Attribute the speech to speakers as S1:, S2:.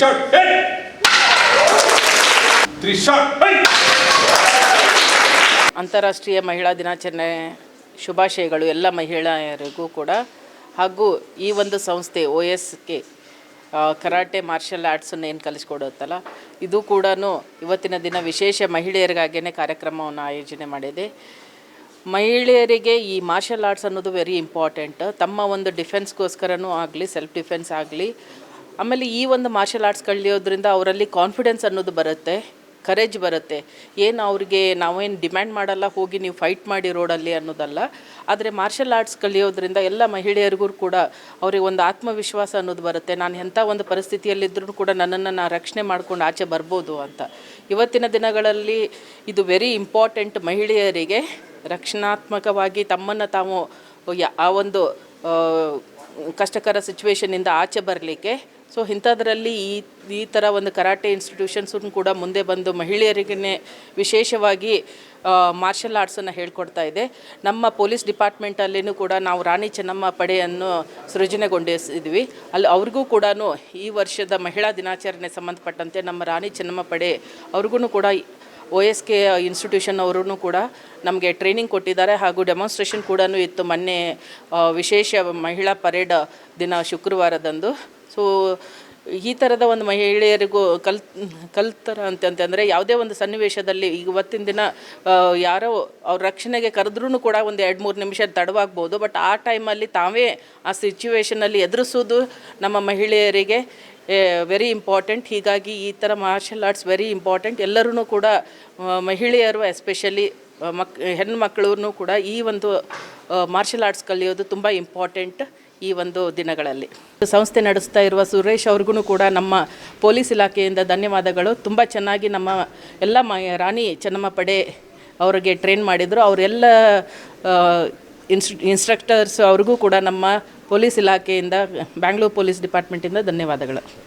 S1: Shot, hey! 3 shot, hey!
S2: ಅಂತಾರಾಷ್ಟ್ರೀಯ ಮಹಿಳಾ ದಿನಾಚರಣೆ ಶುಭಾಶಯಗಳು ಎಲ್ಲ ಮಹಿಳೆಯರಿಗೂ ಕೂಡ. ಹಾಗೂ ಈ ಒಂದು ಸಂಸ್ಥೆ OSK ಕರಾಟೆ ಮಾರ್ಷಲ್ ಆರ್ಟ್ಸನ್ನು ಏನು ಕಲಿಸ್ಕೊಡುತ್ತಲ್ಲ, ಇದು ಕೂಡ ಇವತ್ತಿನ ದಿನ ವಿಶೇಷ ಮಹಿಳೆಯರಿಗಾಗಿಯೇ ಕಾರ್ಯಕ್ರಮವನ್ನು ಆಯೋಜನೆ ಮಾಡಿದೆ. ಮಹಿಳೆಯರಿಗೆ ಈ ಮಾರ್ಷಲ್ ಆರ್ಟ್ಸ್ ಅನ್ನೋದು ವೆರಿ ಇಂಪಾರ್ಟೆಂಟ್. ತಮ್ಮ ಒಂದು ಡಿಫೆನ್ಸ್ಗೋಸ್ಕರನೂ ಆಗಲಿ, ಸೆಲ್ಫ್ ಡಿಫೆನ್ಸ್ ಆಗಲಿ, ಆಮೇಲೆ ಈ ಒಂದು ಮಾರ್ಷಲ್ ಆರ್ಟ್ಸ್ ಕಲಿಯೋದ್ರಿಂದ ಅವರಲ್ಲಿ ಕಾನ್ಫಿಡೆನ್ಸ್ ಅನ್ನೋದು ಬರುತ್ತೆ, ಕರೇಜ್ ಬರುತ್ತೆ. ಏನು ಅವ್ರಿಗೆ ನಾವೇನು ಡಿಮ್ಯಾಂಡ್ ಮಾಡಲ್ಲ, ಹೋಗಿ ನೀವು ಫೈಟ್ ಮಾಡಿ ರೋಡಲ್ಲಿ ಅನ್ನೋದಲ್ಲ. ಆದರೆ ಮಾರ್ಷಲ್ ಆರ್ಟ್ಸ್ ಕಲಿಯೋದ್ರಿಂದ ಎಲ್ಲ ಮಹಿಳೆಯರಿಗೂ ಕೂಡ ಅವ್ರಿಗೆ ಒಂದು ಆತ್ಮವಿಶ್ವಾಸ ಅನ್ನೋದು ಬರುತ್ತೆ. ನಾನು ಎಂಥ ಒಂದು ಪರಿಸ್ಥಿತಿಯಲ್ಲಿದ್ದರೂ ಕೂಡ ನನ್ನನ್ನು ನಾನು ರಕ್ಷಣೆ ಮಾಡ್ಕೊಂಡು ಆಚೆ ಬರ್ಬೋದು ಅಂತ. ಇವತ್ತಿನ ದಿನಗಳಲ್ಲಿ ಇದು ವೆರಿ ಇಂಪಾರ್ಟೆಂಟ್. ಮಹಿಳೆಯರಿಗೆ ರಕ್ಷಣಾತ್ಮಕವಾಗಿ ತಮ್ಮನ್ನು ತಾವು ಆ ಒಂದು ಕಷ್ಟಕರ ಸಿಚುವೇಷನಿಂದ ಆಚೆ ಬರಲಿಕ್ಕೆ. ಸೊ ಇಂಥದ್ರಲ್ಲಿ ಈ ಥರ ಒಂದು ಕರಾಟೆ ಇನ್ಸ್ಟಿಟ್ಯೂಷನ್ಸನ್ನು ಕೂಡ ಮುಂದೆ ಬಂದು ಮಹಿಳೆಯರಿಗೆ ವಿಶೇಷವಾಗಿ ಮಾರ್ಷಲ್ ಆರ್ಟ್ಸನ್ನು ಹೇಳ್ಕೊಡ್ತಾ ಇದೆ. ನಮ್ಮ ಪೊಲೀಸ್ ಡಿಪಾರ್ಟ್ಮೆಂಟಲ್ಲಿನೂ ಕೂಡ ನಾವು ರಾಣಿ ಚೆನ್ನಮ್ಮ ಪಡೆಯನ್ನು ಸೃಜನೆಗೊಂಡಿಸಿದ್ವಿ. ಅಲ್ಲಿ ಅವ್ರಿಗೂ ಕೂಡ ಈ ವರ್ಷದ ಮಹಿಳಾ ದಿನಾಚರಣೆ ಸಂಬಂಧಪಟ್ಟಂತೆ ನಮ್ಮ ರಾಣಿ ಚೆನ್ನಮ್ಮ ಪಡೆ ಅವ್ರಿಗೂ ಕೂಡ OSK ಇನ್ಸ್ಟಿಟ್ಯೂಷನ್ ಅವರೂ ಕೂಡ ನಮಗೆ ಟ್ರೈನಿಂಗ್ ಕೊಟ್ಟಿದ್ದಾರೆ. ಹಾಗೂ ಡೆಮಾನ್ಸ್ಟ್ರೇಷನ್ ಕೂಡ ಇತ್ತು ಮೊನ್ನೆ ವಿಶೇಷ ಮಹಿಳಾ ಪರೇಡ್ ದಿನ ಶುಕ್ರವಾರದಂದು. ಸೊ ಈ ಥರದ ಒಂದು ಮಹಿಳೆಯರಿಗೂ ಕಲ್ತರ ಅಂತಂದರೆ ಯಾವುದೇ ಒಂದು ಸನ್ನಿವೇಶದಲ್ಲಿ ಇವತ್ತಿನ ದಿನ ಯಾರೋ ಅವ್ರ ರಕ್ಷಣೆಗೆ ಕರೆದ್ರೂ ಕೂಡ ಒಂದು 2-3 ನಿಮಿಷ ತಡವಾಗ್ಬೋದು. ಬಟ್ ಆ ಟೈಮಲ್ಲಿ ತಾವೇ ಆ ಸಿಚುವೇಷನಲ್ಲಿ ಎದುರಿಸೋದು ನಮ್ಮ ಮಹಿಳೆಯರಿಗೆ ವೆರಿ ಇಂಪಾರ್ಟೆಂಟ್. ಹೀಗಾಗಿ ಈ ಥರ ಮಾರ್ಷಲ್ ಆರ್ಟ್ಸ್ ವೆರಿ ಇಂಪಾರ್ಟೆಂಟ್. ಎಲ್ಲರೂ ಕೂಡ ಮಹಿಳೆಯರು ಎಸ್ಪೆಷಲಿ ಹೆಣ್ಣುಮಕ್ಕಳೂ ಕೂಡ ಈ ಒಂದು ಮಾರ್ಷಲ್ ಆರ್ಟ್ಸ್ ಕಲಿಯೋದು ತುಂಬ ಇಂಪಾರ್ಟೆಂಟ್ ಈ ಒಂದು ದಿನಗಳಲ್ಲಿ. ಸಂಸ್ಥೆ ನಡೆಸ್ತಾ ಇರುವ ಸುರೇಶ್ ಅವ್ರಿಗೂ ಕೂಡ ನಮ್ಮ ಪೊಲೀಸ್ ಇಲಾಖೆಯಿಂದ ಧನ್ಯವಾದಗಳು. ತುಂಬ ಚೆನ್ನಾಗಿ ನಮ್ಮ ಎಲ್ಲ ರಾಣಿ ಚೆನ್ನಮ್ಮ ಪಡೆ ಅವರಿಗೆ ಟ್ರೈನ್ ಮಾಡಿದರು. ಅವರೆಲ್ಲ ಇನ್ಸ್ಟ್ರಕ್ಟರ್ಸ್ ಅವ್ರಿಗೂ ಕೂಡ ನಮ್ಮ ಪೊಲೀಸ್ ಇಲಾಖೆಯಿಂದ, ಬ್ಯಾಂಗ್ಳೂರು ಪೊಲೀಸ್ ಡಿಪಾರ್ಟ್ಮೆಂಟಿಂದ ಧನ್ಯವಾದಗಳು.